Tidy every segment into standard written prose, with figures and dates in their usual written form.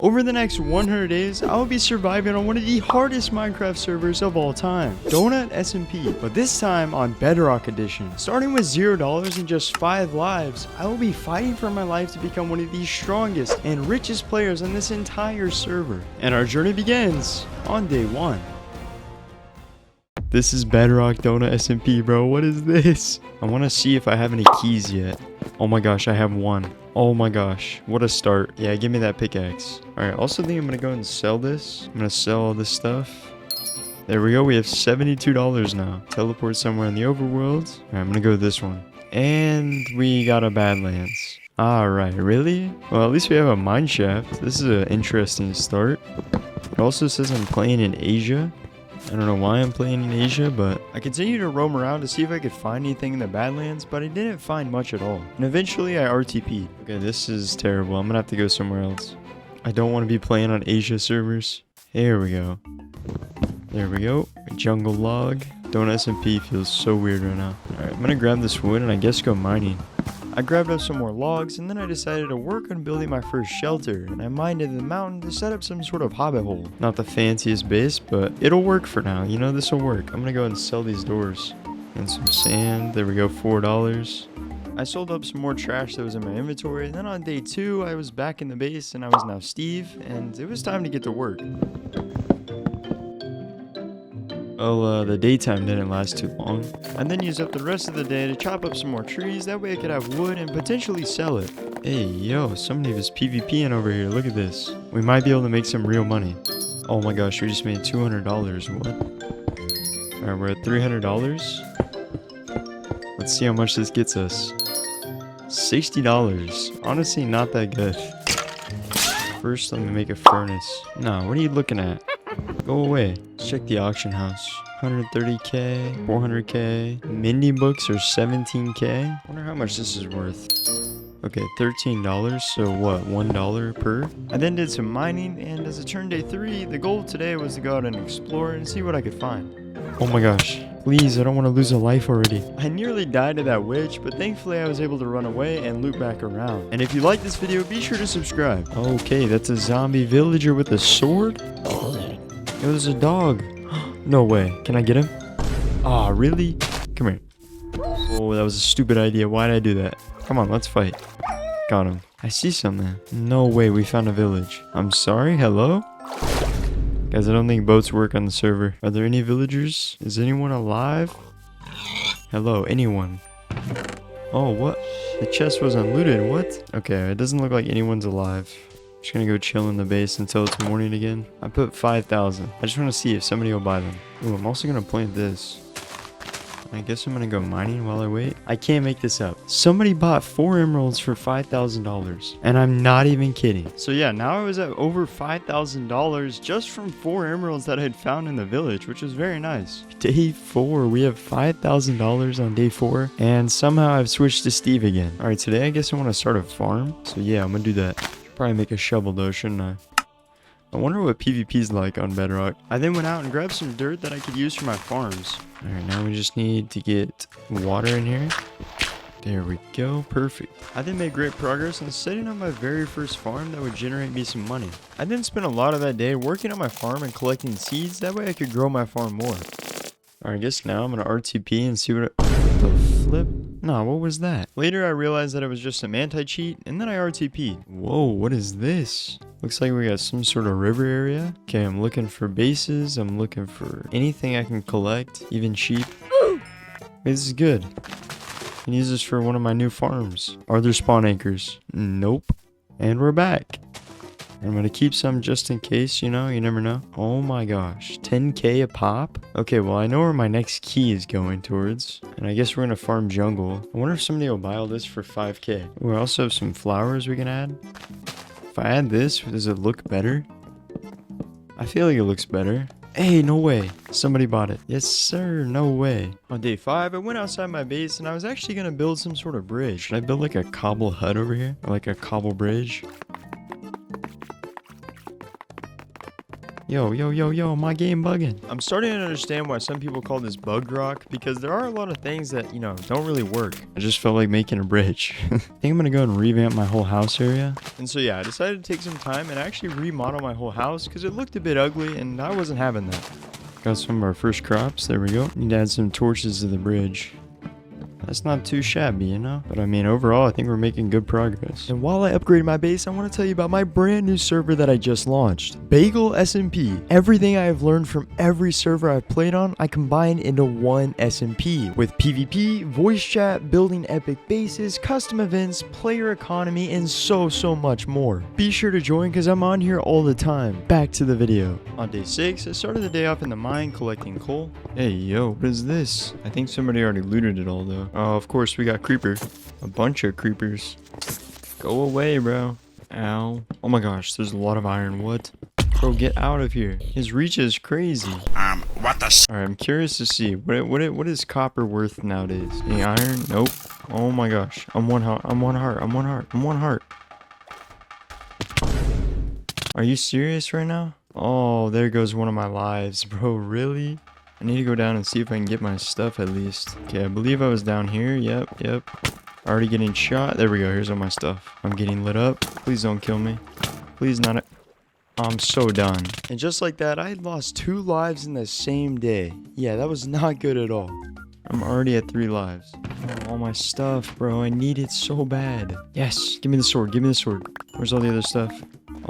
Over the next 100 days, I will be surviving on one of the hardest Minecraft servers of all time, Donut SMP, but this time on Bedrock Edition. Starting with $0 and just 5 lives, I will be fighting for my life to become one of the strongest and richest players on this entire server. And our journey begins on day 1. This is Bedrock Donut SMP, bro. What is this? I want to see if I have any keys yet. Oh my gosh, I have one. Oh my gosh, what a start. Yeah, give me that pickaxe. Alright, also think I'm gonna go and sell this. I'm gonna sell all this stuff. There we go, we have $72 now. Teleport somewhere in the overworld. Alright, I'm gonna go with this one. And we got a Badlands. Alright, really? Well, at least we have a mine shaft. This is an interesting start. It also says I'm playing in Asia. I don't know why I'm playing in Asia, but I continued to roam around to see if I could find anything in the Badlands, but I didn't find much at all. And eventually I RTP'd. Okay, this is terrible. I'm gonna have to go somewhere else. I don't want to be playing on Asia servers. Here we go. There we go. Jungle log. Donut SMP feels so weird right now. Alright, I'm gonna grab this wood and I guess go mining. I grabbed up some more logs and then I decided to work on building my first shelter, and I mined into the mountain to set up some sort of hobbit hole. Not the fanciest base, but it'll work for now. You know, this will work. I'm gonna go ahead and sell these doors. And some sand. There we go, $4. I sold up some more trash that was in my inventory, and then on day 2 I was back in the base and I was now Steve, and it was time to get to work. Well, the daytime didn't last too long. I then used up the rest of the day to chop up some more trees, that way I could have wood and potentially sell it. Hey, yo, somebody was PvPing over here, look at this. We might be able to make some real money. Oh my gosh, we just made $200, what? Alright, we're at $300. Let's see how much this gets us. $60, honestly not that good. First, let me make a furnace. Nah, what are you looking at? Go away. Let's check the auction house. 130k, 400k. Mindy books are 17k. Wonder how much this is worth. Okay, $13, so what, $1 per? I then did some mining, and as it turned day 3, the goal of today was to go out and explore and see what I could find. Oh my gosh. Please, I don't want to lose a life already. I nearly died to that witch, but thankfully I was able to run away and loop back around. And if you like this video, be sure to subscribe. Okay, that's a zombie villager with a sword? Yo, there's a dog. No way. Can I get him? Aw, really? Come here. Oh, that was a stupid idea. Why did I do that? Come on, let's fight. Got him. I see something. No way, we found a village. I'm sorry, hello? Guys, I don't think boats work on the server. Are there any villagers? Is anyone alive? Hello, anyone? Oh, what? The chest wasn't looted, what? Okay, it doesn't look like anyone's alive. Just gonna go chill in the base until it's morning again. I put 5,000. I just want to see if somebody will buy them. Ooh, I'm also gonna plant this. I guess I'm gonna go mining while I wait. I can't make this up. Somebody bought 4 emeralds for $5,000. And I'm not even kidding. So yeah, now I was at over $5,000 just from 4 emeralds that I had found in the village, which was very nice. Day 4, we have $5,000 on day 4. And somehow I've switched to Steve again. Alright, today I guess I want to start a farm. So yeah, I'm gonna do that. Probably make a shovel though, shouldn't I? I wonder what PvP's like on Bedrock. I then went out and grabbed some dirt that I could use for my farms. Alright, now we just need to get water in here. There we go, perfect. I then made great progress on setting up my very first farm that would generate me some money. I then spent a lot of that day working on my farm and collecting seeds, that way I could grow my farm more. Alright, I guess now I'm gonna RTP and see what the flip? Nah, what was that? Later I realized that it was just some anti-cheat, and then I RTP'd. Whoa, what is this? Looks like we got some sort of river area. Okay, I'm looking for bases. I'm looking for anything I can collect, even sheep. Wait, this is good. I can use this for one of my new farms. Are there spawn anchors? Nope. And we're back. I'm gonna keep some just in case, you know, you never know. Oh my gosh, 10k a pop? Okay, well I know where my next key is going towards. And I guess we're gonna farm jungle. I wonder if somebody will buy all this for 5k. We also have some flowers we can add. If I add this, does it look better? I feel like it looks better. Hey, no way. Somebody bought it. Yes, sir. No way. On day 5, I went outside my base and I was actually gonna build some sort of bridge. Should I build like a cobble hut over here? Or like a cobble bridge? Yo, my game bugging. I'm starting to understand why some people call this bug rock, because there are a lot of things that, you know, don't really work. I just felt like making a bridge. I think I'm gonna go and revamp my whole house area. And so yeah, I decided to take some time and actually remodel my whole house because it looked a bit ugly and I wasn't having that. Got some of our first crops. There we go. Need to add some torches to the bridge. That's not too shabby, you know? But I mean, overall, I think we're making good progress. And while I upgraded my base, I want to tell you about my brand new server that I just launched. Bagel SMP. Everything I have learned from every server I've played on, I combined into one SMP. With PvP, voice chat, building epic bases, custom events, player economy, and so much more. Be sure to join because I'm on here all the time. Back to the video. On day 6, I started the day off in the mine collecting coal. Hey, yo, what is this? I think somebody already looted it all, though. Oh, of course, we got creeper. A bunch of creepers. Go away, bro. Ow. Oh my gosh, there's a lot of iron. What? Bro, get out of here. His reach is crazy. What the Alright, I'm curious to see. What is copper worth nowadays? Any iron? Nope. Oh my gosh. I'm one heart. I'm one heart. Are you serious right now? Oh, there goes one of my lives, bro. Really? I need to go down and see if I can get my stuff at least. Okay, I believe I was down here. Yep. Already getting shot. There we go. Here's all my stuff. I'm getting lit up. Please don't kill me. Please not. I'm so done. And just like that, I had lost 2 lives in the same day. Yeah, that was not good at all. I'm already at 3 lives. Oh, all my stuff, bro. I need it so bad. Yes. Give me the sword. Where's all the other stuff?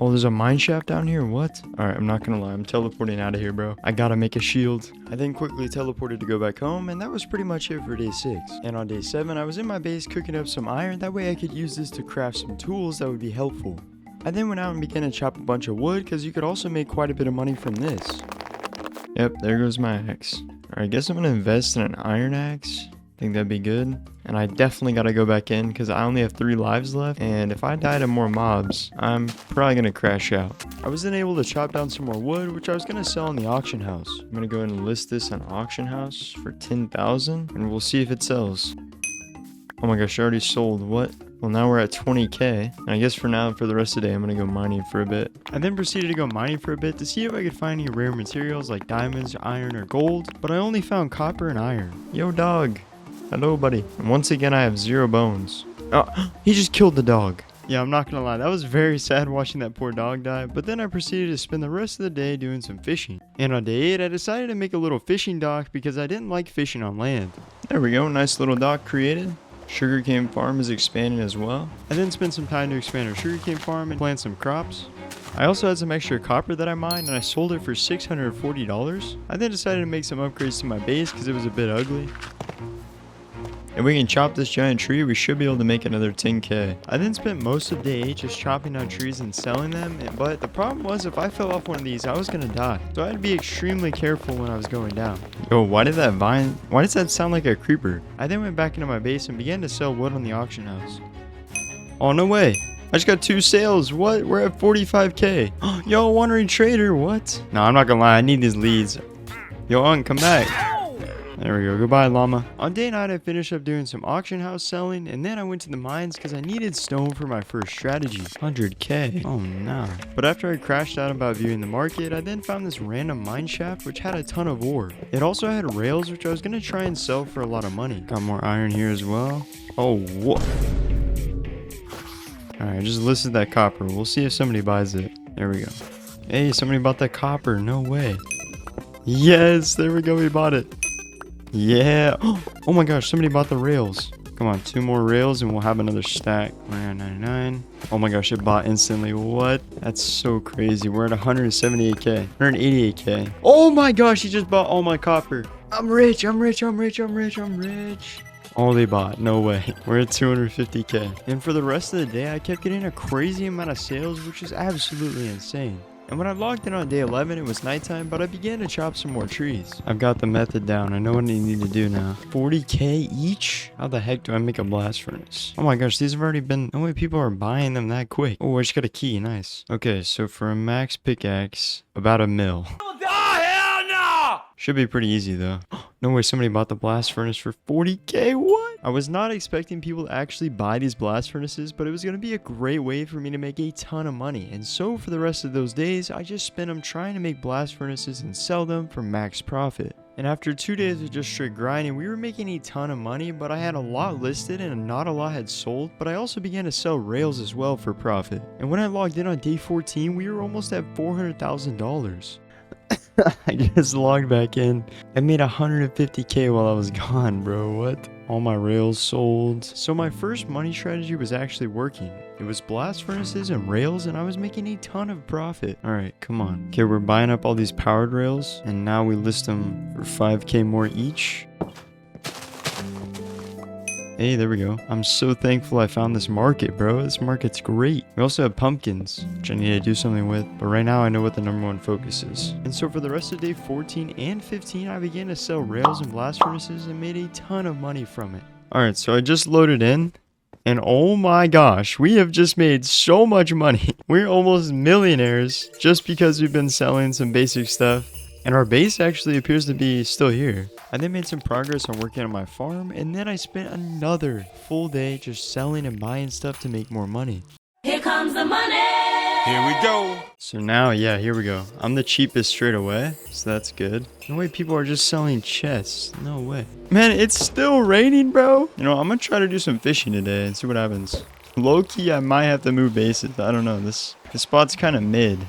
Oh, there's a mine shaft down here? What? Alright, I'm not gonna lie. I'm teleporting out of here, bro. I gotta make a shield. I then quickly teleported to go back home, and that was pretty much it for day 6. And on day 7, I was in my base cooking up some iron. That way I could use this to craft some tools that would be helpful. I then went out and began to chop a bunch of wood, because you could also make quite a bit of money from this. Yep, there goes my axe. Alright, I guess I'm gonna invest in an iron axe. Think that'd be good. And I definitely gotta go back in because I only have 3 lives left. And if I die to more mobs, I'm probably gonna crash out. I was then able to chop down some more wood, which I was gonna sell in the auction house. I'm gonna go ahead and list this on auction house for 10,000 and we'll see if it sells. Oh my gosh, I already sold. What? Well, now we're at 20k. And I guess for now, for the rest of the day, I'm gonna go mining for a bit. I then proceeded to go mining for a bit to see if I could find any rare materials like diamonds, iron, or gold. But I only found copper and iron. Yo, dog. Hello, buddy. And once again, I have 0 bones. Oh, he just killed the dog. Yeah, I'm not gonna lie, that was very sad watching that poor dog die, but then I proceeded to spend the rest of the day doing some fishing. And on day 8, I decided to make a little fishing dock because I didn't like fishing on land. There we go, nice little dock created. Sugarcane farm is expanding as well. I then spent some time to expand our sugarcane farm and plant some crops. I also had some extra copper that I mined and I sold it for $640. I then decided to make some upgrades to my base because it was a bit ugly. If we can chop this giant tree, we should be able to make another 10k. I then spent most of day 8 just chopping down trees and selling them, but the problem was if I fell off one of these, I was gonna die. So I had to be extremely careful when I was going down. Yo, why does that sound like a creeper? I then went back into my base and began to sell wood on the auction house. Oh, no way. I just got 2 sales. What? We're at 45k. Yo, wandering trader, what? No, I'm not gonna lie, I need these leads. Yo, come back. There we go. Goodbye, llama. On day 9, I finished up doing some auction house selling, and then I went to the mines because I needed stone for my first strategy. 100k. Oh, no. But after I crashed out about viewing the market, I then found this random mine shaft which had a ton of ore. It also had rails which I was going to try and sell for a lot of money. Got more iron here as well. Oh, what? Alright, just listed that copper. We'll see if somebody buys it. There we go. Hey, somebody bought that copper. No way. Yes, there we go. We bought it. Yeah. Oh my gosh, somebody bought the rails. Come on, 2 more rails and we'll have another stack. 99. Oh my gosh, it bought instantly. What? That's so crazy. We're at 178k. 188k. Oh my gosh, he just bought all my copper. I'm rich. Oh, they bought. No way. We're at 250k. And for the rest of the day, I kept getting a crazy amount of sales, which is absolutely insane. And when I logged in on day 11, it was nighttime, but I began to chop some more trees. I've got the method down. I know what I need to do now. 40k each? How the heck do I make a blast furnace? Oh my gosh, these have already been... No way people are buying them that quick. Oh, I just got a key. Nice. Okay, so for a max pickaxe, about 1 mil. Oh, hell no! Should be pretty easy, though. No way somebody bought the blast furnace for 40k? What? I was not expecting people to actually buy these blast furnaces, but it was going to be a great way for me to make a ton of money. And so for the rest of those days, I just spent them trying to make blast furnaces and sell them for max profit. And after 2 days of just straight grinding, we were making a ton of money, but I had a lot listed and not a lot had sold, but I also began to sell rails as well for profit. And when I logged in on day 14, we were almost at $400,000. I just logged back in. I made 150k while I was gone, bro. What? All my rails sold. So my first money strategy was actually working. It was blast furnaces and rails, and I was making a ton of profit. All right, come on. Okay, we're buying up all these powered rails, and now we list them for 5k more each. Hey, there we go. I'm so thankful I found this market, bro. This market's great. We also have pumpkins, which I need to do something with. But right now, I know what the #1 focus is. And so for the rest of day 14 and 15, I began to sell rails and blast furnaces and made a ton of money from it. All right, so I just loaded in. And oh my gosh, we have just made so much money. We're almost millionaires just because we've been selling some basic stuff. And our base actually appears to be still here. I then made some progress on working on my farm, and then I spent another full day just selling and buying stuff to make more money. Here comes the money! Here we go. So now, yeah, here we go. I'm the cheapest straight away, so that's good. No way people are just selling chests. No way. Man, it's still raining, bro. You know, I'm gonna try to do some fishing today and see what happens. Low-key, I might have to move bases. I don't know. This spot's kind of mid.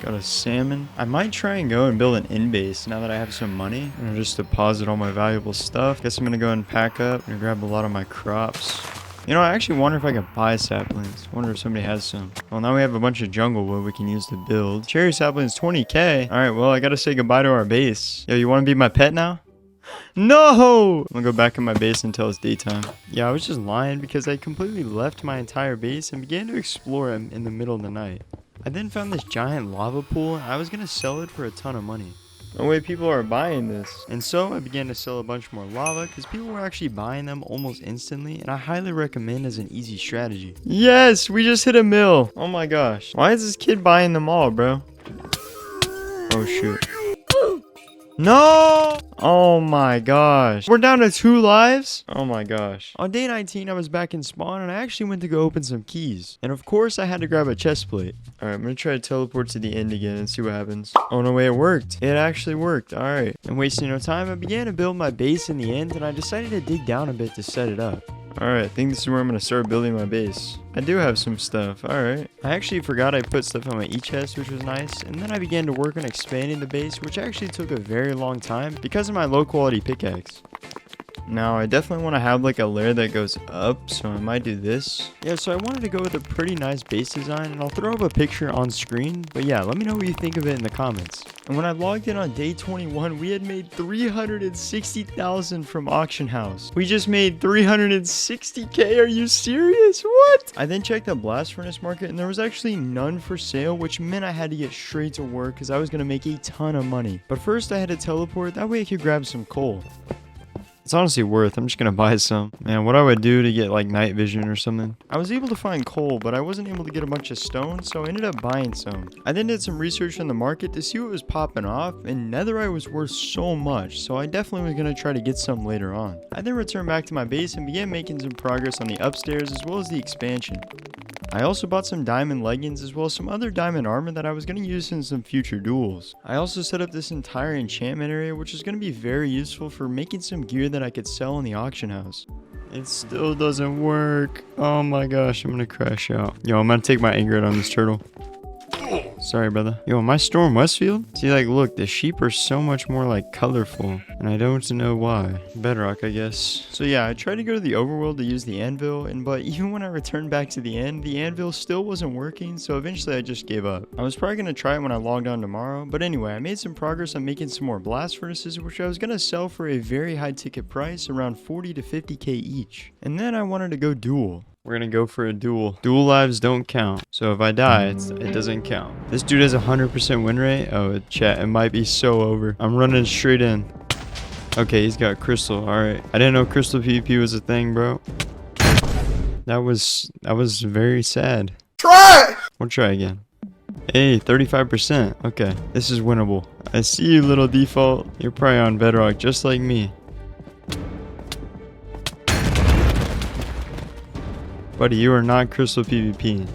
Got a salmon. I might try and go and build an in-base now that I have some money. I'm gonna just deposit all my valuable stuff. Guess I'm gonna go and pack up. I'm gonna grab a lot of my crops. You know, I actually wonder if I could buy saplings. Wonder if somebody has some. Well, now we have a bunch of jungle wood we can use to build. Cherry saplings, 20k. All right, well, I gotta say goodbye to our base. Yo, you wanna be my pet now? No! I'm gonna go back in my base until it's daytime. Yeah, I was just lying because I completely left my entire base and began to explore it in the middle of the night. I then found this giant lava pool, and I was gonna sell it for a ton of money. No way people are buying this. And so I began to sell a bunch more lava because people were actually buying them almost instantly, and I highly recommend as an easy strategy. Yes, we just hit a mill. Oh my gosh. Why is this kid buying them all, bro? Oh shoot. No! Oh my gosh. We're down to 2 lives? Oh my gosh. On day 19, I was back in spawn and I actually went to go open some keys. And of course, I had to grab a chest plate. Alright, I'm gonna try to teleport to the end again and see what happens. Oh no way, it worked. It actually worked. Alright. And wasting no time, I began to build my base in the end and I decided to dig down a bit to set it up. Alright, I think this is where I'm going to start building my base. I do have some stuff. Alright. I actually forgot I put stuff on my e-chest, which was nice. And then I began to work on expanding the base, which actually took a very long time because of my low quality pickaxe. Now, I definitely want to have like a layer that goes up, so I might do this. Yeah, so I wanted to go with a pretty nice base design, and I'll throw up a picture on screen. But yeah, let me know what you think of it in the comments. And when I logged in on day 21, we had made 360,000 from auction house. We just made 360k. Are you serious? What? I then checked the blast furnace market, and there was actually none for sale, which meant I had to get straight to work because I was going to make a ton of money. But first, I had to teleport. That way I could grab some coal. It's honestly worth. I'm just gonna buy some. Man, what I would do to get like night vision or something. I was able to find coal, but I wasn't able to get a bunch of stone, so I ended up buying some. I then did some research on the market to see what was popping off, and netherite was worth so much, so I definitely was gonna try to get some later on. I then returned back to my base and began making some progress on the upstairs as well as the expansion. I also bought some diamond leggings as well as some other diamond armor that I was going to use in some future duels. I also set up this entire enchantment area, which is going to be very useful for making some gear that I could sell in the auction house. It still doesn't work. Oh my gosh, I'm going to crash out. Yo, I'm going to take my anger out on this turtle. Sorry, brother. Yo, am I Storm Westfield? See, like, look, the sheep are so much more, like, colorful. And I don't know why. Bedrock, I guess. So, yeah, I tried to go to the overworld to use the anvil. But even when I returned back to the end, the anvil still wasn't working. So, eventually, I just gave up. I was probably going to try it when I logged on tomorrow. But anyway, I made some progress on making some more blast furnaces, which I was going to sell for a very high ticket price, around 40 to 50k each. And then I wanted to go duel. We're gonna go for a duel. Duel lives don't count. So if I die, it doesn't count. This dude has a 100% win rate. Oh, chat, it might be so over. I'm running straight in. Okay, he's got crystal. Alright. I didn't know crystal PvP was a thing, bro. That was very sad. Try! We'll try again. Hey, 35%. Okay, this is winnable. I see you, little default. You're probably on Bedrock just like me. Buddy, you are not crystal PvP.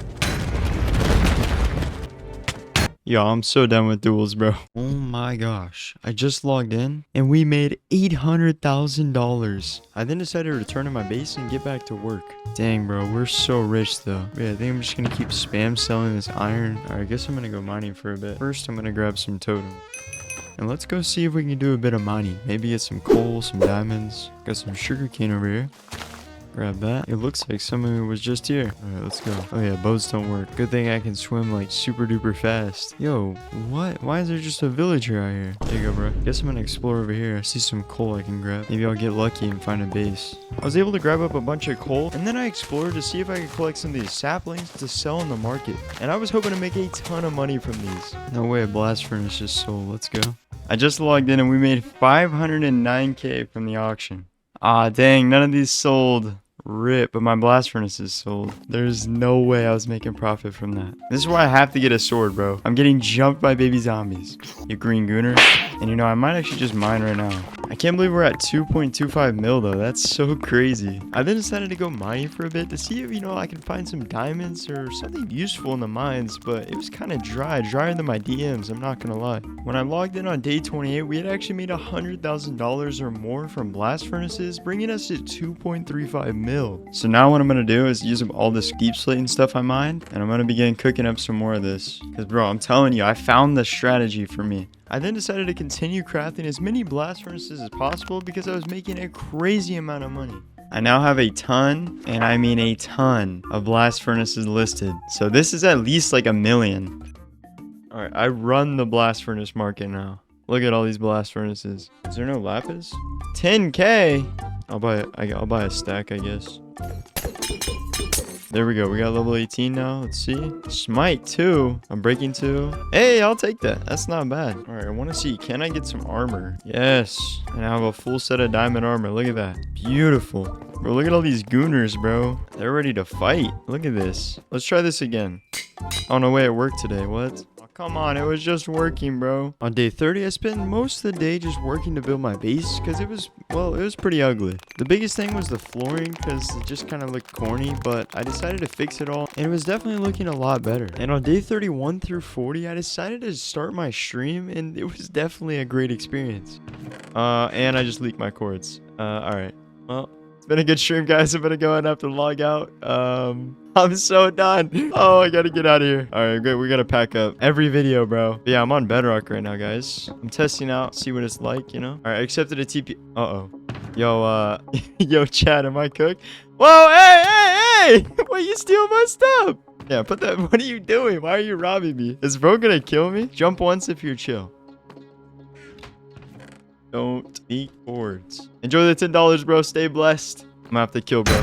Yo, I'm so done with duels, bro. Oh my gosh. I just logged in and we made $800,000. I then decided to return to my base and get back to work. Dang, bro. We're so rich, though. Yeah, I think I'm just going to keep spam selling this iron. All right, I guess I'm going to go mining for a bit. First, I'm going to grab some totems. And let's go see if we can do a bit of mining. Maybe get some coal, some diamonds. Got some sugarcane over here. Grab that. It looks like someone was just here. Alright, let's go. Oh yeah, boats don't work. Good thing I can swim like super duper fast. Yo, what? Why is there just a villager out here? There you go, bro. Guess I'm gonna explore over here. I see some coal I can grab. Maybe I'll get lucky and find a base. I was able to grab up a bunch of coal, and then I explored to see if I could collect some of these saplings to sell in the market. And I was hoping to make a ton of money from these. No way a blast furnace just sold. Let's go. I just logged in and we made 509k from the auction. Ah, dang, none of these sold. Rip, but my blast furnace is sold. There's no way I was making profit from that. This is why I have to get a sword, bro. I'm getting jumped by baby zombies. You green gooner. And you know, I might actually just mine right now. I can't believe we're at 2.25 mil though. That's so crazy. I then decided to go mining for a bit to see if, you know, I can find some diamonds or something useful in the mines, but it was kind of dry, drier than my DMs, I'm not gonna lie. When I logged in on day 28, we had actually made $100,000 or more from blast furnaces, bringing us to 2.35 mil. So now what I'm gonna do is use up all this deep slate and stuff I mined, and I'm gonna begin cooking up some more of this. Because bro, I'm telling you, I found the strategy for me. I then decided to continue crafting as many blast furnaces as possible because I was making a crazy amount of money. I now have a ton, and I mean a ton, of blast furnaces listed. So this is at least like 1 million. Alright, I run the blast furnace market now. Look at all these blast furnaces. Is there no lapis? 10k? I'll buy a stack, I guess. There we go. We got level 18 now. Let's see. Smite 2. I'm breaking 2. Hey, I'll take that. That's not bad. All right, I want to see. Can I get some armor? Yes. And I have a full set of diamond armor. Look at that. Beautiful. Bro, look at all these gooners, bro. They're ready to fight. Look at this. Let's try this again. Oh, no way. It worked today. What? Come on, it was just working, bro. On day 30, I spent most of the day just working to build my base because it was pretty ugly. The biggest thing was the flooring because it just kind of looked corny, but I decided to fix it all and it was definitely looking a lot better. And on day 31 through 40, I decided to start my stream and it was definitely a great experience. And I just leaked my cords. All right. Well, it's been a good stream, guys. I'm gonna go and have to log out. I'm so done. Oh, I gotta get out of here. All right, great. We gotta pack up every video, bro. But yeah, I'm on Bedrock right now, guys. I'm testing out, see what it's like, you know. All right, I accepted a TP. Uh-oh. Yo, yo, chat, am I cooked? Whoa, hey! Why you steal my stuff? Yeah, put that. What are you doing? Why are you robbing me? Is bro gonna kill me? Jump once if you're chill. Don't eat boards. Enjoy the $10, bro. Stay blessed. I'm gonna have to kill, bro.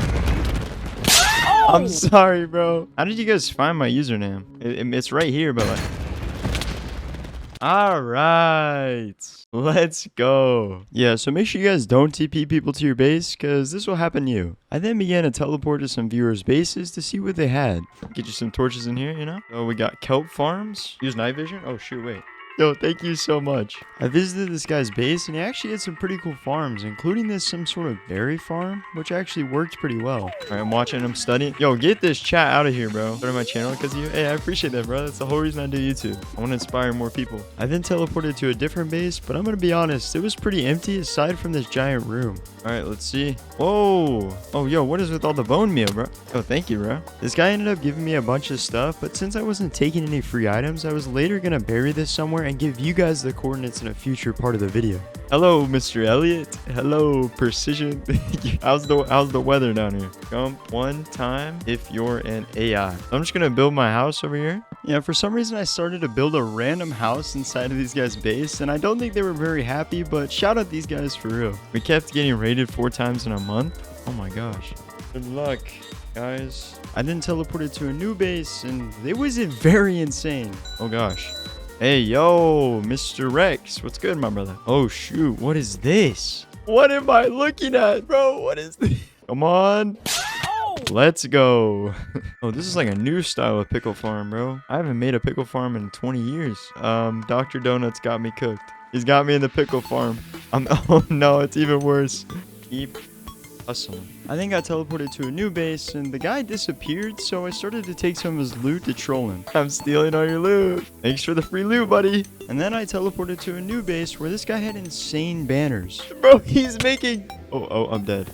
I'm sorry, bro. How did you guys find my username? It's right here, but like... All right. Let's go. Yeah, so make sure you guys don't TP people to your base, because this will happen to you. I then began to teleport to some viewers' bases to see what they had. Get you some torches in here, you know? Oh, we got kelp farms. Use night vision. Oh, shoot, wait. Yo, thank you so much. I visited this guy's base and he actually had some pretty cool farms, including this some sort of berry farm, which actually worked pretty well. All right, I'm watching him studying. Yo, get this chat out of here, bro. Started my channel because of you. Hey, I appreciate that, bro. That's the whole reason I do YouTube. I want to inspire more people. I then teleported to a different base, but I'm going to be honest, it was pretty empty aside from this giant room. All right, let's see. Whoa. Oh, yo, what is with all the bone meal, bro? Oh, thank you, bro. This guy ended up giving me a bunch of stuff, but since I wasn't taking any free items, I was later going to bury this somewhere and give you guys the coordinates in a future part of the video. Hello, Mr. Elliott. Hello, Precision. How's the weather down here? Jump one time if you're an AI. I'm just gonna build my house over here. Yeah, for some reason I started to build a random house inside of these guys' base, and I don't think they were very happy, but shout out these guys for real. We kept getting raided 4 times in a month. Oh my gosh. Good luck, guys. I then teleported to a new base, and it was very insane. Oh gosh. Hey, yo, Mr. Rex. What's good, my brother? Oh, shoot. What is this? What am I looking at, bro? What is this? Come on. Let's go. Oh, this is like a new style of pickle farm, bro. I haven't made a pickle farm in 20 years. Dr. Donuts got me cooked. He's got me in the pickle farm. Oh, no, it's even worse. Keep hustling. I then got teleported to a new base, and the guy disappeared, so I started to take some of his loot to troll him. I'm stealing all your loot. Thanks for the free loot, buddy. And then I teleported to a new base where this guy had insane banners. Bro, he's making... Oh, I'm dead.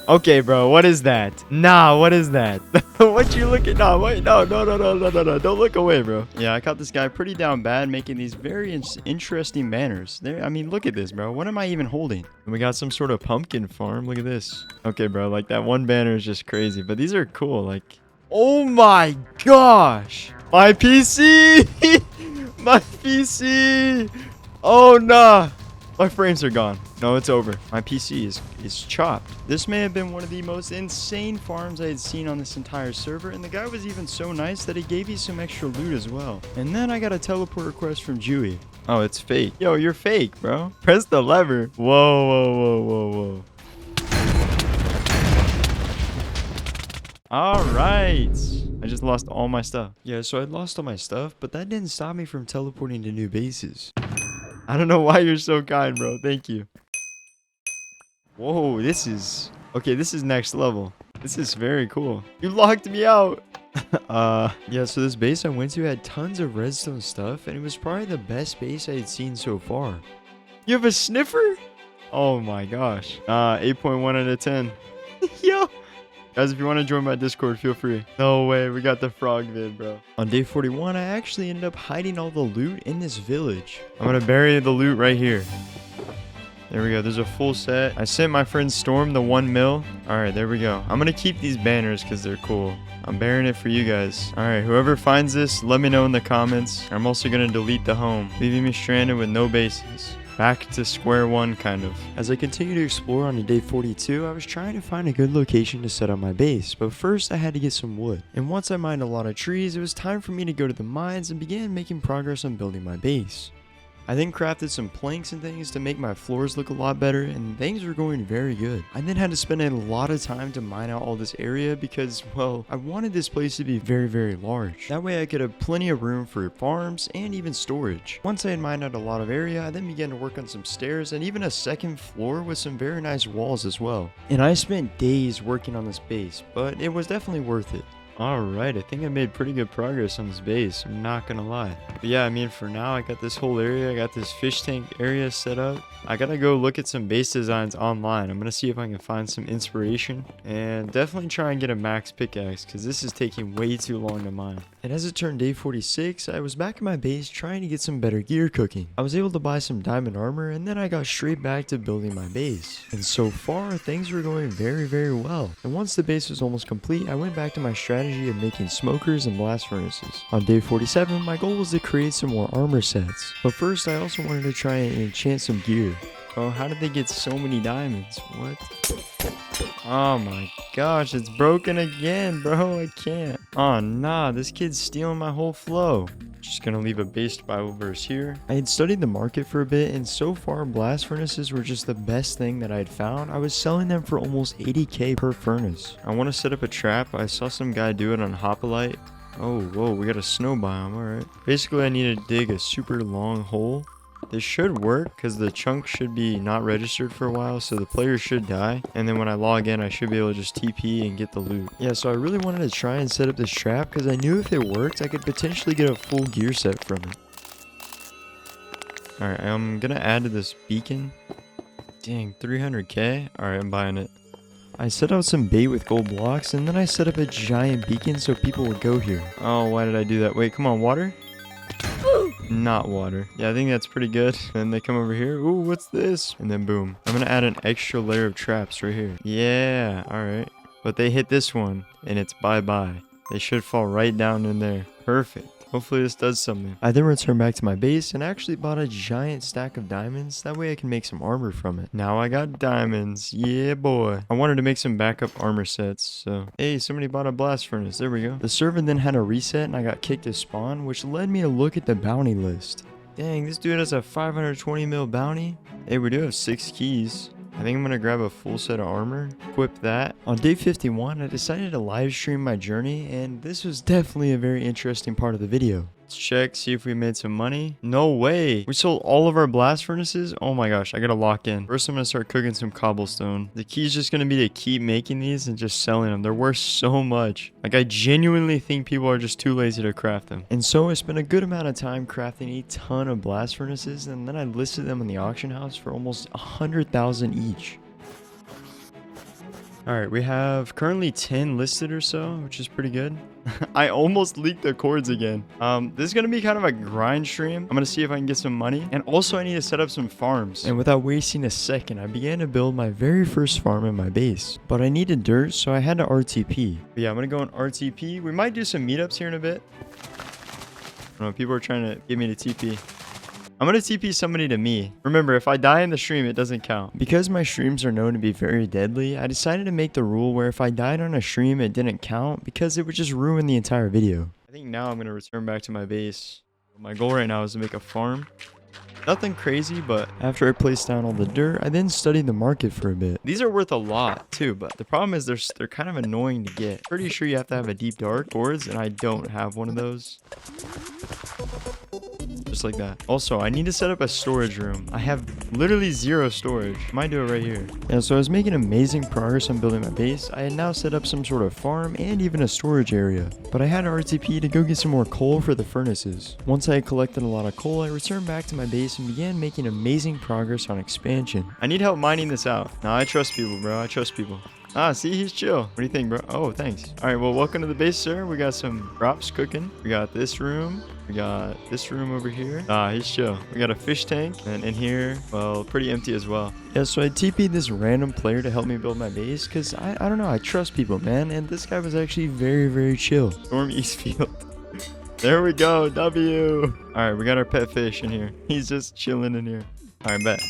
Okay, bro, what is that? Nah, what is that? What you looking? Nah, wait, no. Don't look away, bro. Yeah, I caught this guy pretty down bad making these very interesting banners. There, I mean, look at this, bro. What am I even holding? And we got some sort of pumpkin farm. Look at this. Okay, bro, like that one banner is just crazy, but these are cool. Like, oh my gosh, my PC, my PC. Oh nah. My frames are gone. No, it's over. My PC is chopped. This may have been one of the most insane farms I had seen on this entire server, and the guy was even so nice that he gave you some extra loot as well. And then I got a teleport request from Jewy. Oh, it's fake. Yo, you're fake, bro. Press the lever. Whoa. All right. I just lost all my stuff. Yeah, so I lost all my stuff, but that didn't stop me from teleporting to new bases. I don't know why you're so kind, bro. Thank you. Whoa, this is... Okay, this is next level. This is very cool. You locked me out. Yeah, so this base I went to had tons of redstone stuff, and it was probably the best base I had seen so far. You have a sniffer? Oh my gosh. 8.1 out of 10. Yo. Guys, if you want to join my Discord, feel free. No way, we got the frog vid, bro. On day 41, I actually ended up hiding all the loot in this village. I'm gonna bury the loot right here. There we go, there's a full set. I sent my friend Storm the 1 mil. Alright, there we go. I'm gonna keep these banners because they're cool. I'm burying it for you guys. Alright, whoever finds this, let me know in the comments. I'm also gonna delete the home, leaving me stranded with no bases. Back to square one, kind of. As I continue to explore on day 42, I was trying to find a good location to set up my base, but first I had to get some wood. And once I mined a lot of trees, it was time for me to go to the mines and begin making progress on building my base. I then crafted some planks and things to make my floors look a lot better, and things were going very good. I then had to spend a lot of time to mine out all this area because, well, I wanted this place to be very large. That way I could have plenty of room for farms and even storage. Once I had mined out a lot of area, I then began to work on some stairs and even a second floor with some very nice walls as well. And I spent days working on this base, but it was definitely worth it. Alright, I think I made pretty good progress on this base, I'm not gonna lie. But yeah, I mean, for now, I got this whole area, I got this fish tank area set up. I gotta go look at some base designs online. I'm gonna see if I can find some inspiration. And definitely try and get a max pickaxe, because this is taking way too long to mine. And as it turned day 46, I was back in my base trying to get some better gear cooking. I was able to buy some diamond armor, and then I got straight back to building my base. And so far, things were going very well. And once the base was almost complete, I went back to my strategy of making smokers and blast furnaces. On day 47, my goal was to create some more armor sets. But first, I also wanted to try and enchant some gear. Oh, how did they get so many diamonds? What? Oh my gosh, it's broken again, bro. I can't. Oh nah, this kid's stealing my whole flow. Just gonna leave a base Bibleverse here. I had studied the market for a bit, and so far blast furnaces were just the best thing that I had found. I was selling them for almost 80k per furnace. I want to set up a trap. I saw some guy do it on Hoplite. Oh, whoa, we got a snow biome, alright. Basically, I need to dig a super long hole. This should work because the chunk should be not registered for a while, so the player should die. And then when I log in, I should be able to just TP and get the loot. Yeah, so I really wanted to try and set up this trap because I knew if it worked, I could potentially get a full gear set from it. Alright, I'm gonna add to this beacon. Dang, 300k? Alright, I'm buying it. I set out some bait with gold blocks, and then I set up a giant beacon so people would go here. Oh, why did I do that? Wait, come on, water? Not water. Yeah, I think that's pretty good. Then they come over here. Ooh, what's this? And then boom. I'm gonna add an extra layer of traps right here. Yeah, alright. But they hit this one, and it's bye-bye. They should fall right down in there. Perfect. Hopefully this does something. I then returned back to my base and actually bought a giant stack of diamonds. That way I can make some armor from it. Now I got diamonds. Yeah, boy. I wanted to make some backup armor sets. So, hey, somebody bought a blast furnace. There we go. The server then had a reset and I got kicked to spawn, which led me to look at the bounty list. Dang, this dude has a 520 mil bounty. Hey, we do have 6 keys. I think I'm going to grab a full set of armor, equip that. On day 51, I decided to live stream my journey, and this was definitely a very interesting part of the video. Let's check, see if we made some money. No way. We sold all of our blast furnaces? Oh my gosh, I gotta lock in. First, I'm gonna start cooking some cobblestone. The key is just gonna be to keep making these and just selling them. They're worth so much. Like, I genuinely think people are just too lazy to craft them. And so I spent a good amount of time crafting a ton of blast furnaces, and then I listed them in the auction house for almost 100,000 each. Alright, we have currently 10 listed or so, which is pretty good. I almost leaked the cords again. This is going to be kind of a grind stream. I'm going to see if I can get some money. And also I need to set up some farms. And without wasting a second, I began to build my very first farm in my base. But I needed dirt, so I had to RTP. But yeah, I'm going to go on RTP. We might do some meetups here in a bit. I don't know, people are trying to get me to TP. I'm going to TP somebody to me. Remember, if I die in the stream, it doesn't count. Because my streams are known to be very deadly, I decided to make the rule where if I died on a stream, it didn't count because it would just ruin the entire video. I think now I'm going to return back to my base. My goal right now is to make a farm. Nothing crazy, but after I placed down all the dirt, I then studied the market for a bit. These are worth a lot too, but the problem is they're kind of annoying to get. Pretty sure you have to have a deep dark boards, and I don't have one of those. Just like that. Also, I need to set up a storage room. I have literally zero storage. Might do it right here. Yeah, so I was making amazing progress on building my base. I had now set up some sort of farm and even a storage area. But I had RTP to go get some more coal for the furnaces. Once I had collected a lot of coal, I returned back to my base and began making amazing progress on expansion. I need help mining this out. Now I trust people, bro. I trust people. Ah, see, he's chill. What do you think, bro? Oh, thanks. All right, well, welcome to the base, sir. We got some crops cooking. We got this room. We got this room over here. Ah, he's chill. We got a fish tank. And in here, well, pretty empty as well. Yeah, so I TP'd this random player to help me build my base because I don't know, I trust people, man. And this guy was actually very, very chill. Storm Eastfield. There we go. W. All right, we got our pet fish in here. He's just chilling in here. All right, bet.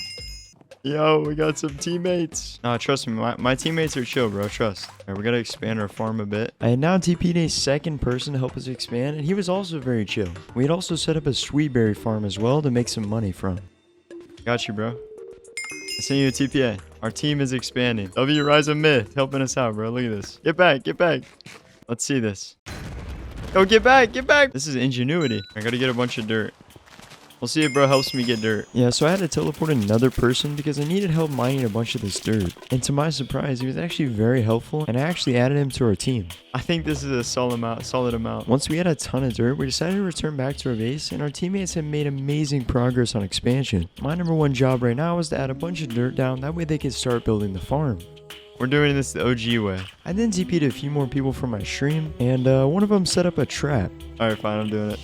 Yo, we got some teammates. Nah, trust me, my teammates are chill, bro. Trust. All right, we gotta expand our farm a bit. I had now TP'd a second person to help us expand, and he was also very chill. We had also set up a sweetberry farm as well to make some money from. Got you, bro. I sent you a TPA. Our team is expanding. W Rise of Myth helping us out, bro. Look at this. Get back, get back. Let's see this. Yo, get back, get back. This is ingenuity. I gotta get a bunch of dirt. We'll see if bro helps me get dirt. Yeah, so I had to teleport another person because I needed help mining a bunch of this dirt. And to my surprise, he was actually very helpful, and I actually added him to our team. I think this is a solid amount. Once we had a ton of dirt, we decided to return back to our base, and our teammates had made amazing progress on expansion. My number one job right now was to add a bunch of dirt down, that way they could start building the farm. We're doing this the OG way. I then TP'd a few more people from my stream, and one of them set up a trap. Alright, fine, I'm doing it.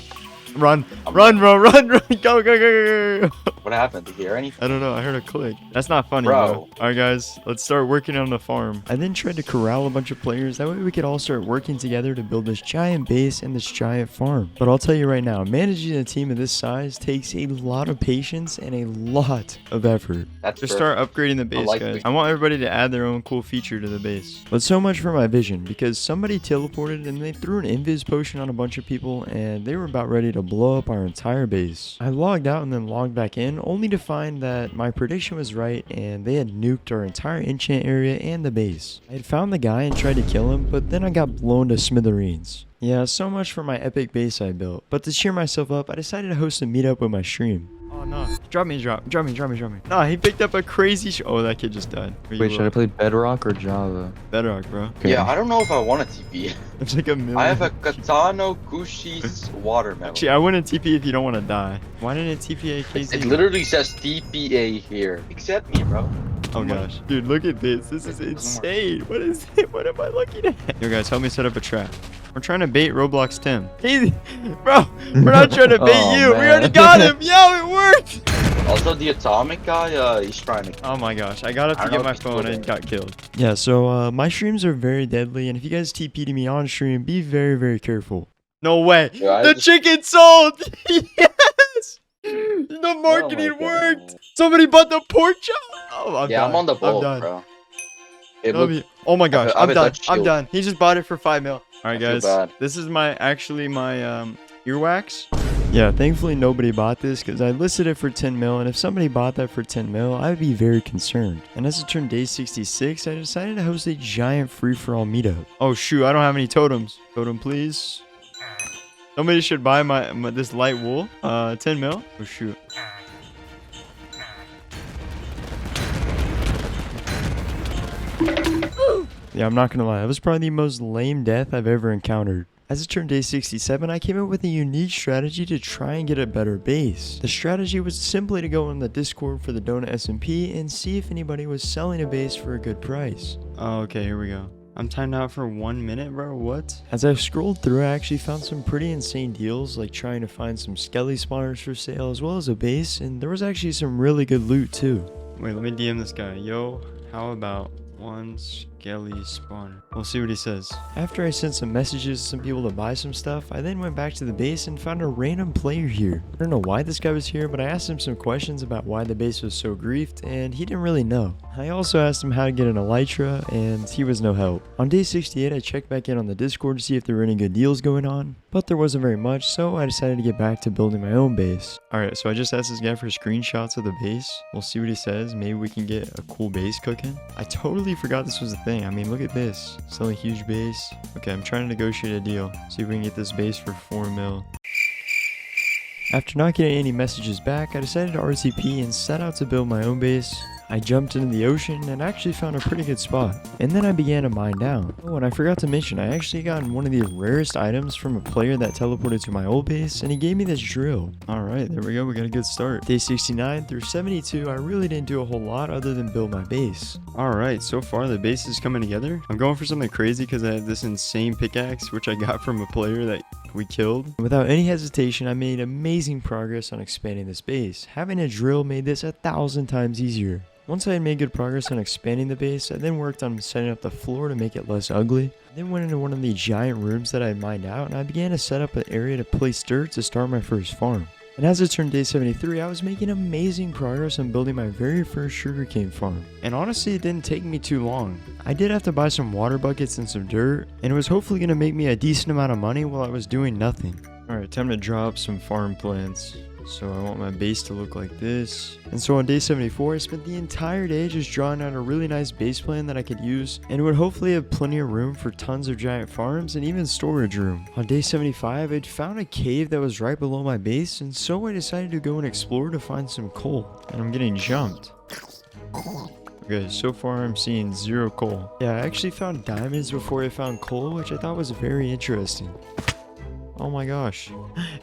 Run, run, bro, run, go, go, go, go, go. What happened? Did you hear anything? I don't know, I heard a click. That's not funny, bro. Alright, guys, let's start working on the farm. I then tried to corral a bunch of players, that way we could all start working together to build this giant base and this giant farm. But I'll tell you right now, managing a team of this size takes a lot of patience and a lot of effort. Just start upgrading the base, guys. I want everybody to add their own cool feature to the base. But so much for my vision, because somebody teleported and they threw an invis potion on a bunch of people, and they were about ready to blow up our entire base. I logged out and then logged back in, only to find that my prediction was right and they had nuked our entire enchant area and the base. I had found the guy and tried to kill him, but then I got blown to smithereens. Yeah, so much for my epic base I built. But to cheer myself up, I decided to host a meetup with my stream. Oh no. Drop me. Nah, he picked up a crazy oh, that kid just died. Wait, should I play Bedrock or Java? Bedrock, bro. Okay. Yeah, I don't know if I want a TP. It's like a million. I have a Katano Kushi's watermelon. Actually, I wouldn't TP if you don't want to die. Why didn't it TPA KZ? It literally says TPA here. Accept me, bro. Oh gosh. Dude, look at this. This is insane. What is it? What am I looking at? Yo guys, help me set up a trap. We're trying to bait Roblox Tim. Hey, bro, we're not trying to bait you. Man. We already got him. Yo, it worked. Also, the atomic guy, he's trying to... Oh my gosh, I got up to get my phone and got killed. Yeah, so my streams are very deadly, and if you guys TP to me on stream, be very, very careful. No way. Yeah, the chicken sold. Yes. The marketing worked. Somebody bought the pork chop. Oh, I'm on the boat, bro. Oh my gosh, I'm done. I'm done. He just bought it for 5 mil. All right, guys. This is my earwax. Yeah, thankfully nobody bought this because I listed it for 10 mil, and if somebody bought that for 10 mil, I would be very concerned. And as it turned day 66, I decided to host a giant free-for-all meetup. Oh shoot, I don't have any totems. Totem, please. Somebody should buy my this light wool. 10 mil. Oh shoot. Yeah, I'm not gonna lie. That was probably the most lame death I've ever encountered. As it turned day 67, I came up with a unique strategy to try and get a better base. The strategy was simply to go on the Discord for the Donut SMP and see if anybody was selling a base for a good price. Oh, okay, here we go. I'm timed out for 1 minute, bro. What? As I scrolled through, I actually found some pretty insane deals, like trying to find some skelly spawners for sale as well as a base, and there was actually some really good loot too. Wait, let me DM this guy. Yo, how about one skelly spawner? We'll see what he says. After I sent some messages to some people to buy some stuff, I then went back to the base and found a random player here. I don't know why this guy was here, but I asked him some questions about why the base was so griefed, and he didn't really know. I also asked him how to get an elytra, and he was no help. On day 68, I checked back in on the Discord to see if there were any good deals going on, but there wasn't very much, so I decided to get back to building my own base. Alright, so I just asked this guy for screenshots of the base. We'll see what he says. Maybe we can get a cool base cooking. I totally forgot this was a thing. I mean, look at this. Selling a huge base. Okay, I'm trying to negotiate a deal. See if we can get this base for 4 mil. After not getting any messages back, I decided to RTP and set out to build my own base. I jumped into the ocean and actually found a pretty good spot. And then I began to mine down. Oh, and I forgot to mention, I actually got one of the rarest items from a player that teleported to my old base, and he gave me this drill. Alright, there we go, we got a good start. Day 69 through 72, I really didn't do a whole lot other than build my base. Alright, so far the base is coming together. I'm going for something crazy because I have this insane pickaxe, which I got from a player that we killed. Without any hesitation, I made amazing progress on expanding this base. Having a drill made this 1,000 times easier. Once I had made good progress on expanding the base, I then worked on setting up the floor to make it less ugly. I then went into one of the giant rooms that I had mined out, and I began to set up an area to place dirt to start my first farm. And as it turned day 73, I was making amazing progress on building my very first sugarcane farm. And honestly, it didn't take me too long. I did have to buy some water buckets and some dirt, and it was hopefully going to make me a decent amount of money while I was doing nothing. Alright, time to draw up some farm plans. So I want my base to look like this. And so on day 74, I spent the entire day just drawing out a really nice base plan that I could use, and it would hopefully have plenty of room for tons of giant farms and even storage room. On day 75, I'd found a cave that was right below my base, and so I decided to go and explore to find some coal. And I'm getting jumped. Okay, so far I'm seeing 0 coal. Yeah, I actually found diamonds before I found coal, which I thought was very interesting. Oh my gosh.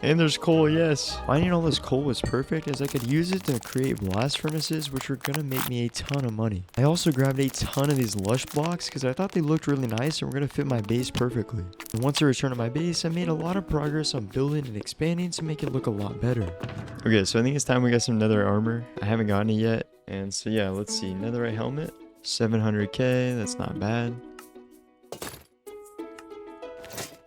And there's coal, yes. Finding all this coal was perfect as I could use it to create blast furnaces, which were gonna make me a ton of money. I also grabbed a ton of these lush blocks because I thought they looked really nice and were gonna fit my base perfectly. And once I returned to my base, I made a lot of progress on building and expanding to make it look a lot better. Okay, so I think it's time we got some netherite armor. I haven't gotten it yet. And so yeah, let's see. Netherite helmet, 700k, that's not bad.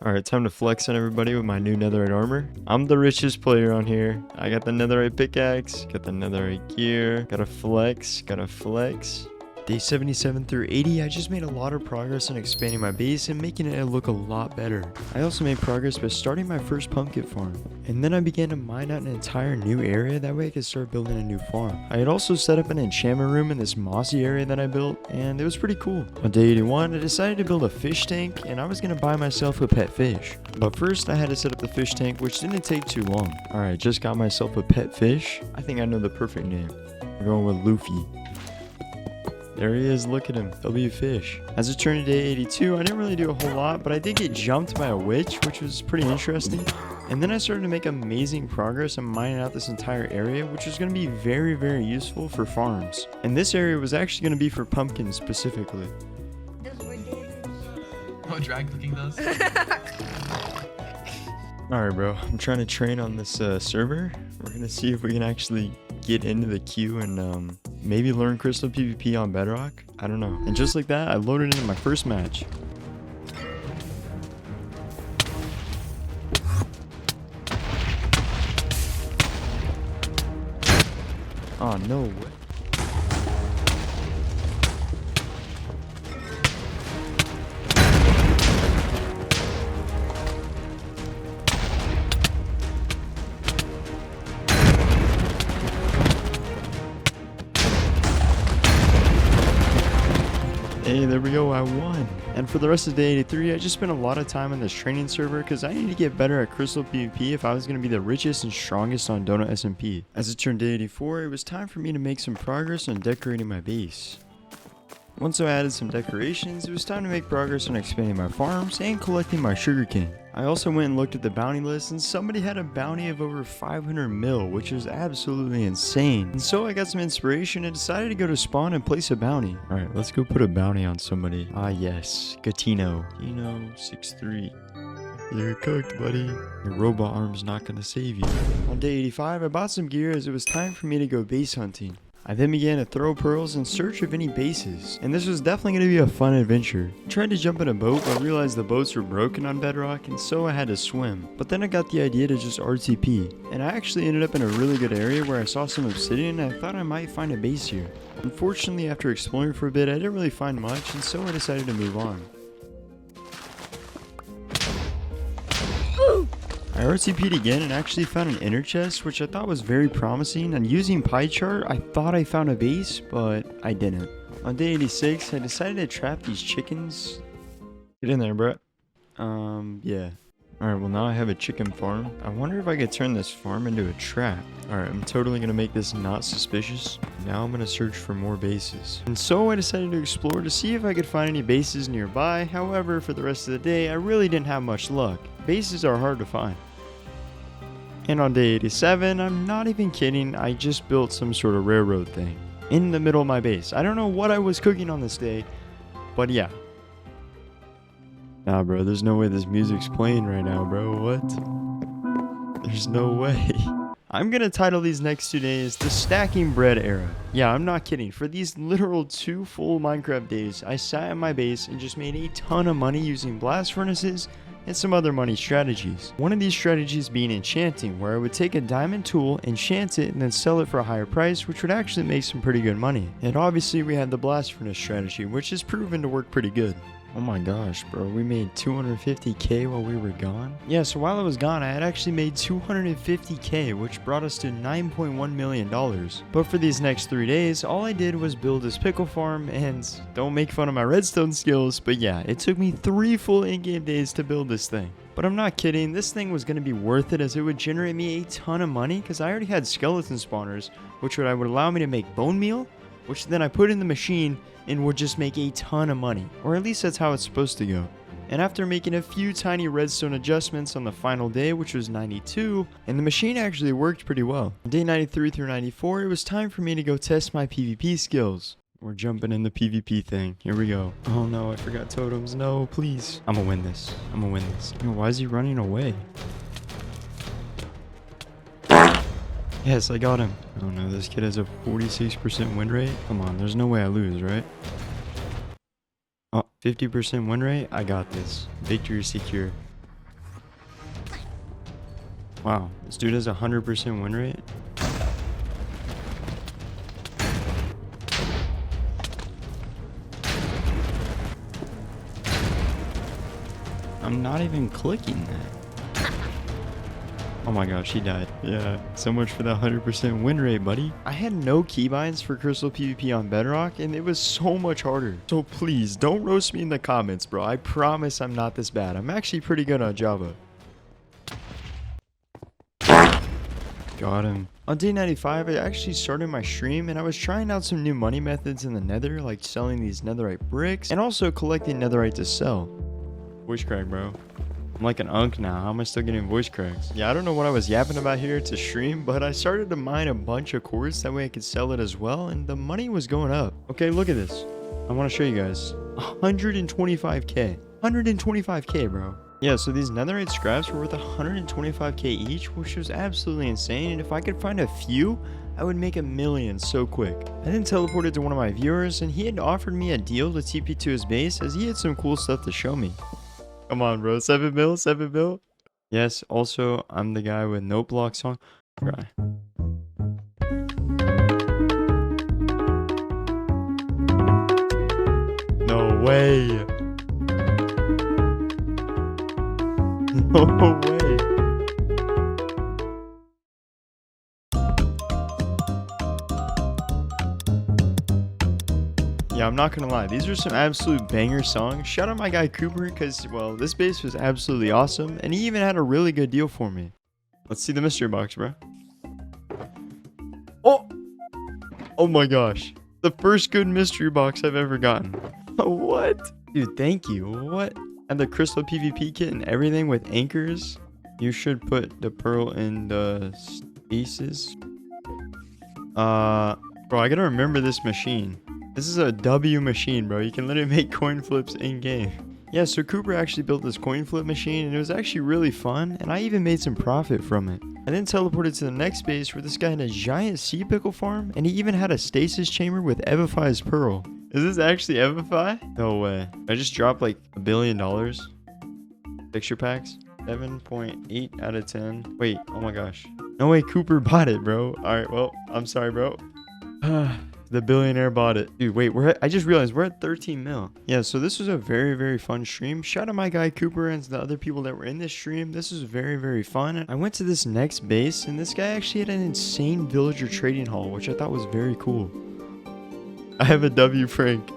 Alright, time to flex on everybody with my new netherite armor. I'm the richest player on here. I got the netherite pickaxe, got the netherite gear, gotta flex. Day 77 through 80, I just made a lot of progress on expanding my base and making it look a lot better. I also made progress by starting my first pumpkin farm. And then I began to mine out an entire new area, that way I could start building a new farm. I had also set up an enchantment room in this mossy area that I built, and it was pretty cool. On day 81, I decided to build a fish tank, and I was going to buy myself a pet fish. But first, I had to set up the fish tank, which didn't take too long. Alright, just got myself a pet fish. I think I know the perfect name. We're going with Luffy. There he is, look at him, W Fish. As it turned to day 82, I didn't really do a whole lot, but I did get jumped by a witch, which was pretty interesting. And then I started to make amazing progress on mining out this entire area, which was going to be very, very useful for farms. And this area was actually going to be for pumpkins specifically. Oh, drag cooking does? Alright bro, I'm trying to train on this server. We're going to see if we can actually get into the queue and maybe learn crystal PvP on Bedrock. I don't know. And just like that, I loaded into my first match. Oh no way. Hey, there we go, I won. And for the rest of day 83, I just spent a lot of time on this training server because I needed to get better at crystal PvP if I was going to be the richest and strongest on Donut SMP. As it turned day 84, it was time for me to make some progress on decorating my base. Once I added some decorations, it was time to make progress on expanding my farms and collecting my sugarcane. I also went and looked at the bounty list, and somebody had a bounty of over 500 mil, which was absolutely insane. And so I got some inspiration and decided to go to spawn and place a bounty. Alright, let's go put a bounty on somebody. Ah yes, Gatino. Gatino 6'3". You're cooked, buddy. Your robot arm's not gonna save you. On day 85, I bought some gear as it was time for me to go base hunting. I then began to throw pearls in search of any bases, and this was definitely going to be a fun adventure. I tried to jump in a boat but realized the boats were broken on Bedrock, and so I had to swim. But then I got the idea to just RTP, and I actually ended up in a really good area where I saw some obsidian and I thought I might find a base here. Unfortunately, after exploring for a bit, I didn't really find much, and so I decided to move on. I RTP'd again and actually found an inner chest, which I thought was very promising, and using pie chart, I thought I found a base, but I didn't. On day 86, I decided to trap these chickens. Get in there, bro. Yeah. Alright, well now I have a chicken farm. I wonder if I could turn this farm into a trap. Alright, I'm totally gonna make this not suspicious. Now I'm gonna search for more bases. And so I decided to explore to see if I could find any bases nearby. However, for the rest of the day, I really didn't have much luck. Bases are hard to find. And on day 87, I'm not even kidding, I just built some sort of railroad thing in the middle of my base. I don't know what I was cooking on this day, but yeah. Nah, bro, there's no way this music's playing right now, bro. What? There's no way. I'm gonna title these next 2 days the Stacking Bread Era. Yeah, I'm not kidding. For these literal 2 full Minecraft days, I sat in my base and just made a ton of money using blast furnaces and some other money strategies. One of these strategies being enchanting, where I would take a diamond tool, enchant it, and then sell it for a higher price, which would actually make some pretty good money. And obviously we had the blast furnace strategy, which has proven to work pretty good. Oh my gosh, bro, we made 250k while we were gone? Yeah, so while I was gone, I had actually made 250k, which brought us to $9.1 million. But for these next 3 days, all I did was build this pickle farm, and don't make fun of my redstone skills, but yeah, it took me 3 full in-game days to build this thing. But I'm not kidding, this thing was going to be worth it as it would generate me a ton of money, because I already had skeleton spawners, which would allow me to make bone meal, which then I put in the machine and would just make a ton of money, or at least that's how it's supposed to go. And after making a few tiny redstone adjustments on the final day, which was 92, and the machine actually worked pretty well. On day 93 through 94, it was time for me to go test my PvP skills. We're jumping in the PvP thing. Here we go. Oh no, I forgot totems. No, please. I'm gonna win this. I'm gonna win this. Yo, why is he running away? Yes, I got him. Oh no, this kid has a 46% win rate. Come on, there's no way I lose, right? Oh, 50% win rate? I got this. Victory secure. Wow, this dude has a 100% win rate? I'm not even clicking that. Oh my gosh, he died. Yeah, so much for that 100% win rate, buddy. I had no keybinds for Crystal PvP on Bedrock, and it was so much harder. So please, don't roast me in the comments, bro. I promise I'm not this bad. I'm actually pretty good on Java. Got him. On day 95, I actually started my stream, and I was trying out some new money methods in the nether, like selling these netherite bricks, and also collecting netherite to sell. Voice crack, bro. I'm like an unk now. How am I still getting voice cracks? Yeah, I don't know what I was yapping about here to stream, but I started to mine a bunch of quartz. That way I could sell it as well, and the money was going up. Okay, look at this. I want to show you guys. 125k. 125k, bro. Yeah, so these netherite scraps were worth 125k each, which was absolutely insane. And if I could find a few, I would make $1 million so quick. I then teleported to one of my viewers, and he had offered me a deal to TP to his base as he had some cool stuff to show me. Come on, bro. 7 mil? 7 mil? Yes, also, I'm the guy with no blocks on. Try. No way. No way. Yeah, I'm not gonna lie. These are some absolute banger songs. Shout out my guy Cooper, because, well, this base was absolutely awesome. And he even had a really good deal for me. Let's see the mystery box, bro. Oh! Oh my gosh. The first good mystery box I've ever gotten. What? Dude, thank you. What? And the crystal PvP kit and everything with anchors. You should put the pearl in the spaces. Bro, I gotta remember this machine. This is a W machine, bro. You can literally make coin flips in game. Yeah, so Cooper actually built this coin flip machine, and it was actually really fun, and I even made some profit from it. I then teleported to the next base where this guy had a giant sea pickle farm, and he even had a stasis chamber with Evify's pearl. Is this actually Evify? No way. I just dropped like $1 billion. Picture packs. 7.8 out of 10. Wait, oh my gosh. No way Cooper bought it, bro. Alright, well, I'm sorry, bro. The billionaire bought it. Dude, wait, I just realized we're at 13 mil. Yeah, so this was a very, very fun stream. Shout out my guy Cooper and the other people that were in this stream. This was very, very fun. I went to this next base, and this guy actually had an insane villager trading hall, which I thought was very cool. I have a W Frank.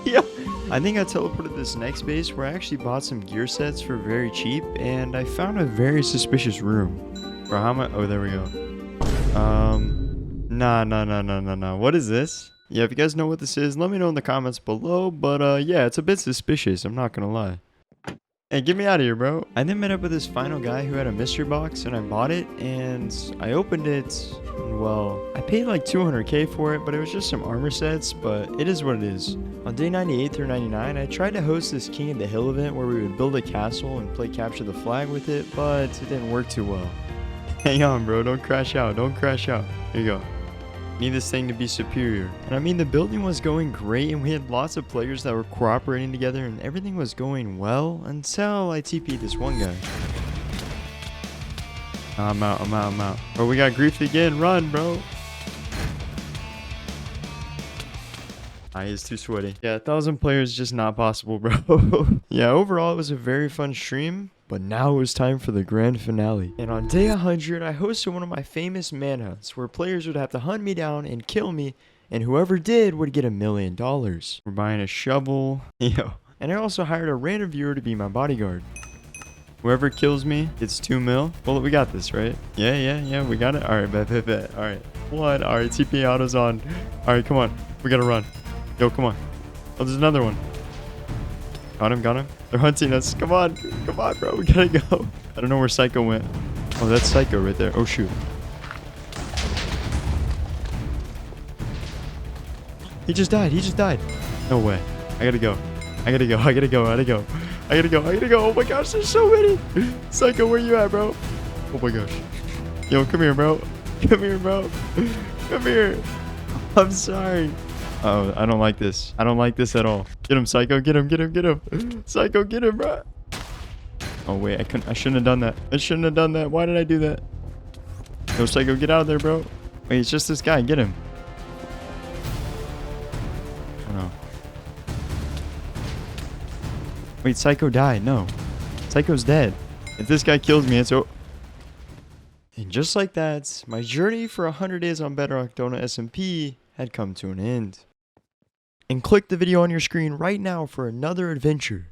Yeah. I think I teleported to this next base where I actually bought some gear sets for very cheap, and I found a very suspicious room. Bro, how am I? Oh, there we go. Nah. What is this? Yeah, if you guys know what this is, let me know in the comments below. But yeah, it's a bit suspicious. I'm not gonna lie. Hey, get me out of here, bro. I then met up with this final guy who had a mystery box, and I bought it, and I opened it. Well, I paid like 200k for it, but it was just some armor sets, but it is what it is. On day 98 through 99, I tried to host this King of the Hill event where we would build a castle and play capture the flag with it, but it didn't work too well. Hang on, bro. Don't crash out. Don't crash out. Here you go. Need this thing to be superior. And I mean, the building was going great, and we had lots of players that were cooperating together, and everything was going well until I TP'd this one guy. I'm out. Bro, we got griefed again. Run, bro. He's too sweaty. Yeah, 1,000 players is just not possible, bro. Yeah, overall, it was a very fun stream. But now it was time for the grand finale. And on day 100, I hosted one of my famous manhunts where players would have to hunt me down and kill me, and whoever did would get $1 million. We're buying a shovel. Yo. And I also hired a random viewer to be my bodyguard. Whoever kills me gets 2 mil. Well, we got this, right? Yeah, we got it. All right, bet. All right. One. All right, TP auto's on. All right, come on. We gotta run. Yo, come on. Oh, there's another one. Got him. They're hunting us. Come on, bro. We gotta go. I don't know where Psycho went. Oh, that's Psycho right there. Oh, shoot. He just died. No way. I gotta go. Oh my gosh, there's so many. Psycho, where you at, bro? Oh my gosh. Yo, come here, bro. Come here. I'm sorry. Oh, I don't like this. At all. Get him, Psycho. Get him. Psycho, get him, bro. Oh, wait. I shouldn't have done that. Why did I do that? Yo, Psycho, get out of there, bro. Wait, it's just this guy. Get him. Oh, no. Wait, Psycho died. No. Psycho's dead. If this guy kills me, it's... And just like that, my journey for 100 days on Bedrock Donut SMP had come to an end. And click the video on your screen right now for another adventure.